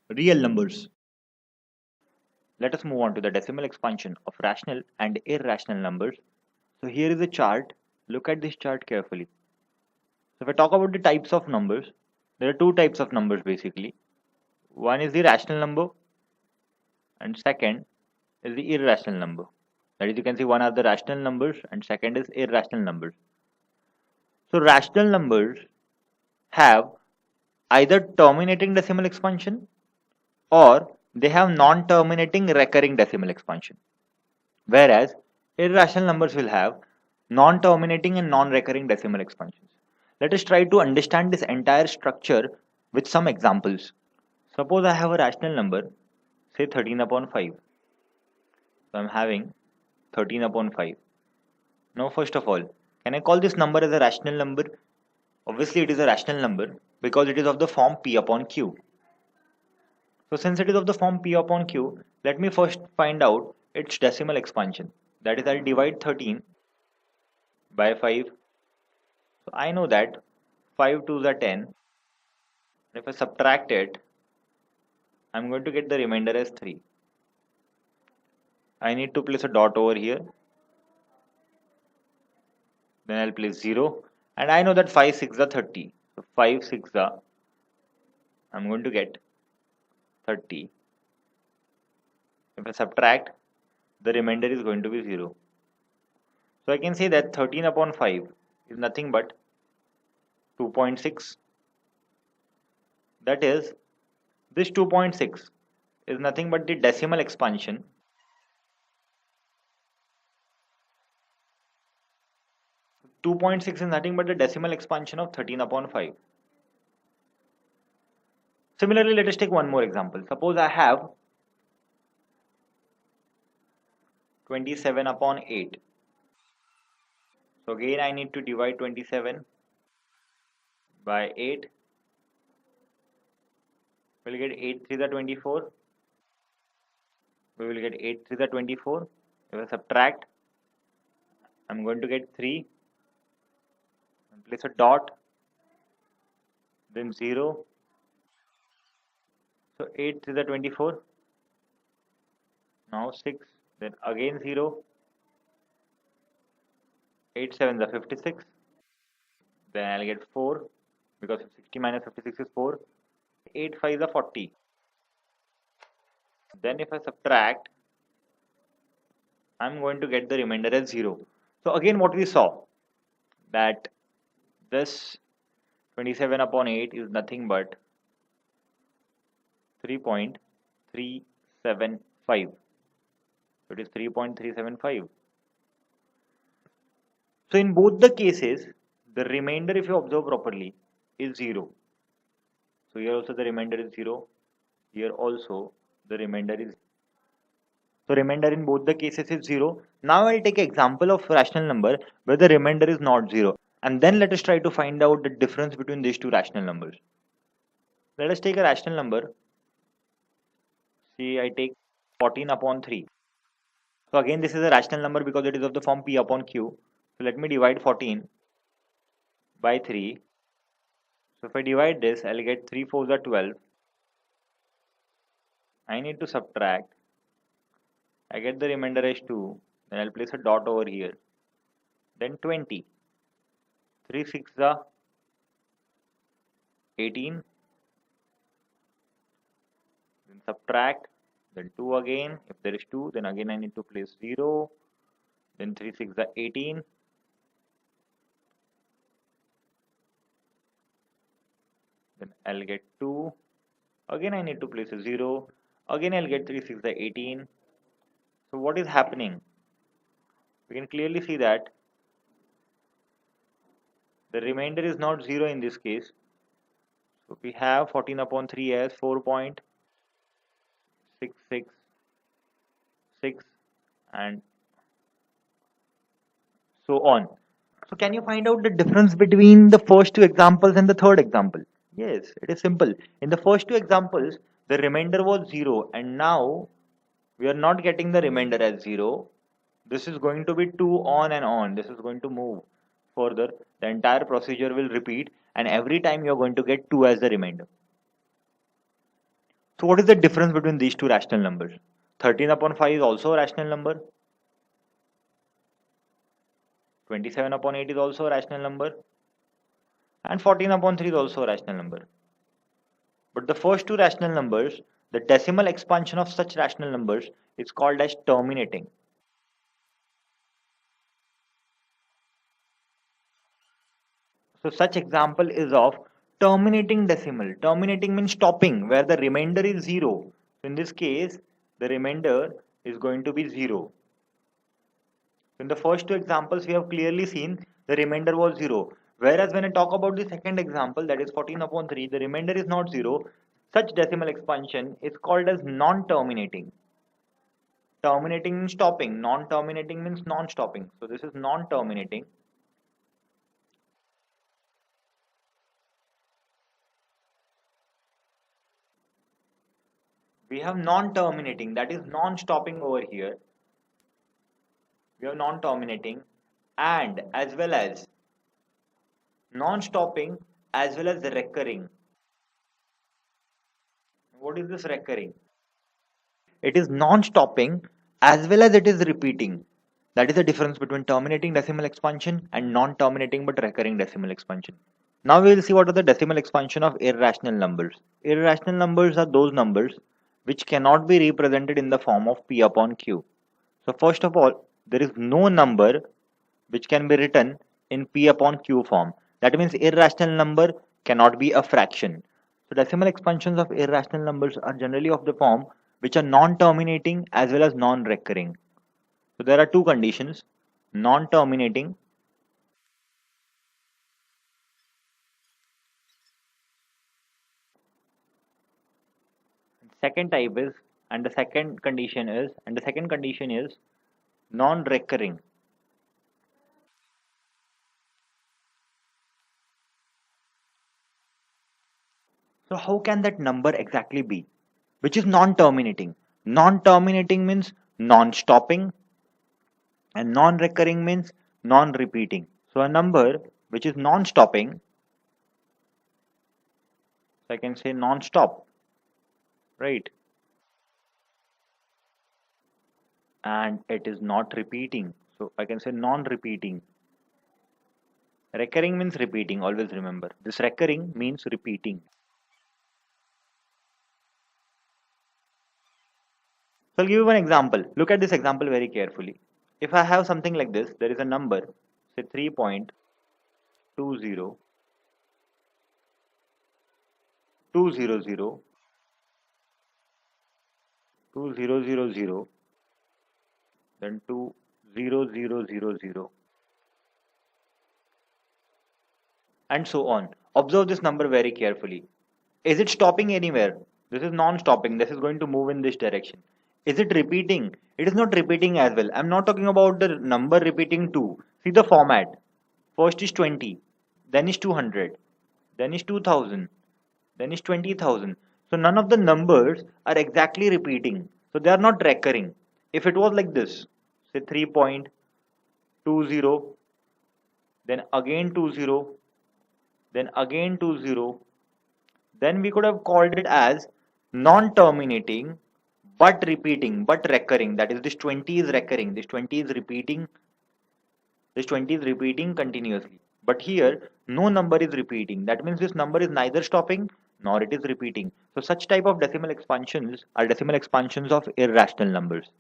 Real numbers. Let us move on to the decimal expansion of rational and irrational numbers. So here is a chart. Look at this chart carefully. So if I talk about the types of numbers, there are two types of numbers basically. One is the rational number and second is the irrational number. That is, you can see one are the rational numbers and second is irrational numbers. So rational numbers have either terminating decimal expansion or they have non-terminating recurring decimal expansion. Whereas irrational numbers will have non-terminating and non-recurring decimal expansions. Let us try to understand this entire structure with some examples. Suppose I have a rational number, say 13 upon 5. So I'm having 13 upon 5. Now first of all, can I call this number as a rational number? Obviously it is a rational number because it is of the form P upon Q. So since it is of the form P upon Q, let me first find out its decimal expansion. That is, I'll divide 13 by 5. So I know that 5 2s are 10. If I subtract it, I'm going to get the remainder as 3. I need to place a dot over here. Then I'll place 0. And I know that 5 6 are 30. So 5 6 are, I'm going to get 30. If I subtract, the remainder is going to be 0. So I can say that 13 upon 5 is nothing but 2.6. That is, this 2.6 is nothing but the decimal expansion. 2.6 is nothing but the decimal expansion of 13 upon 5. Similarly, let us take one more example. Suppose I have 27 upon 8. So again I need to divide 27 by 8. We'll get 8 3 the 24. We will get 8 3 the 24. If I subtract, I'm going to get 3. And place a dot. Then 0. So 8 3 the 24. Now 6. Then again 0. 8 7 the 56. Then I'll get 4 because 60 minus 56 is 4. 8 5 the 40. Then if I subtract, I'm going to get the remainder as 0. So again what we saw, that this 27 upon 8 is nothing but 3.375. So it is 3.375. So in both the cases, the remainder, if you observe properly, is 0. So here also the remainder is 0. Here also the remainder is 0. So remainder in both the cases is 0. Now I'll take an example of rational number where the remainder is not 0. And then let us try to find out the difference between these two rational numbers. Let us take a rational number. See, I take 14 upon 3. So again this is a rational number because it is of the form P upon Q. So let me divide 14 by 3. So if I divide this, I'll get 3 4s are 12. I need to subtract. I get the remainder as 2. Then I'll place a dot over here. Then 20. 3 6 are 18. Then subtract. Then 2 again. If there is 2, then again I need to place 0. Then 3 6 are 18. Then I'll get 2. Again I need to place a 0. Again I'll get 3 6 are 18. So what is happening? We can clearly see that the remainder is not 0 in this case. So we have 14 upon 3 as 4.666 and so on. So can you find out the difference between the first two examples and the third example? Yes, it is simple. In the first two examples, the remainder was 0 and now we are not getting the remainder as 0. This is going to be 2 on and on. This is going to move further. The entire procedure will repeat and every time you are going to get 2 as the remainder. So what is the difference between these two rational numbers? 13 upon 5 is also a rational number. 27 upon 8 is also a rational number. And 14 upon 3 is also a rational number. But the first two rational numbers, the decimal expansion of such rational numbers is called as terminating. So such example is of terminating decimal. Terminating means stopping, where the remainder is 0. So in this case, the remainder is going to be 0. In the first two examples, we have clearly seen the remainder was 0. Whereas when I talk about the second example, that is 14 upon 3, the remainder is not 0. Such decimal expansion is called as non-terminating. Terminating means stopping, non-terminating means non-stopping. So this is non-terminating. We have non-terminating, that is non-stopping over here. We have non-terminating and as well as non-stopping as well as recurring. What is this recurring? It is non-stopping as well as it is repeating. That is the difference between terminating decimal expansion and non-terminating but recurring decimal expansion. Now we will see what are the decimal expansion of irrational numbers. Irrational numbers are those numbers which cannot be represented in the form of p upon q. So first of all, there is no number which can be written in p upon q form. That means irrational number cannot be a fraction. So decimal expansions of irrational numbers are generally of the form which are non-terminating as well as non-recurring. So there are two conditions: non-terminating. Second type is, and the second condition is, non-recurring. So how can that number exactly be? Which is non-terminating. Non-terminating means non-stopping, and non-recurring means non-repeating. So a number which is non-stopping, so I can say non-stop, right? And it is not repeating, so I can say non-repeating. Recurring means repeating, always remember. This recurring means repeating. So I'll give you one example. Look at this example very carefully. If I have something like this, there is a number, say 3.20200, then 20000, and so on. Observe this number very carefully. Is it stopping anywhere? This is non-stopping. This is going to move in this direction. Is it repeating? It is not repeating as well. I'm not talking about the number repeating 2. See the format. First is 20, then is 200, then is 2000, then is 20,000. So none of the numbers are exactly repeating. So they are not recurring. If it was like this, say 3.20, then again 20, then again 20, then we could have called it as non-terminating but repeating but recurring. That is, this 20 is recurring, this 20 is repeating, this 20 is repeating continuously. But here no number is repeating. That means this number is neither stopping nor it is repeating. So such type of decimal expansions are decimal expansions of irrational numbers.